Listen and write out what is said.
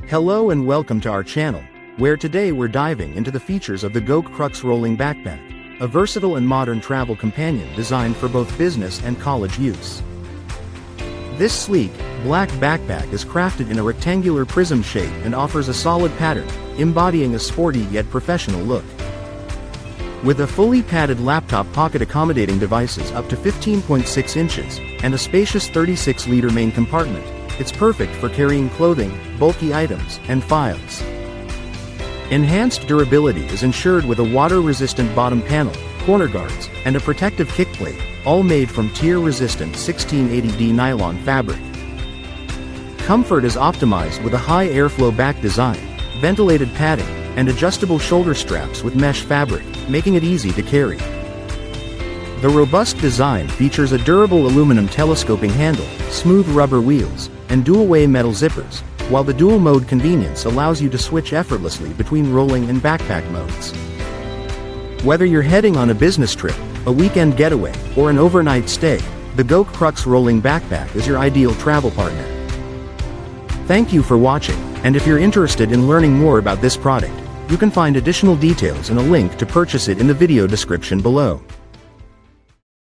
Hello and welcome to our channel, where today we're diving into the features of the Golkcrux Rolling Backpack, a versatile and modern travel companion designed for both business and college use. This sleek, black backpack is crafted in a rectangular prism shape and offers a solid pattern, embodying a sporty yet professional look. With a fully padded laptop pocket accommodating devices up to 15.6 inches, and a spacious 36-liter main compartment, it's perfect for carrying clothing, bulky items, and files. Enhanced durability is ensured with a water-resistant bottom panel, corner guards, and a protective kickplate, all made from tear-resistant 1680D nylon fabric. Comfort is optimized with a high airflow back design, ventilated padding, and adjustable shoulder straps with mesh fabric, making it easy to carry. The robust design features a durable aluminum telescoping handle, smooth rubber wheels, and dual-way metal zippers, while the dual-mode convenience allows you to switch effortlessly between rolling and backpack modes. Whether you're heading on a business trip, a weekend getaway, or an overnight stay, the Golkcrux Rolling Backpack is your ideal travel partner. Thank you for watching, and if you're interested in learning more about this product, you can find additional details and a link to purchase it in the video description below.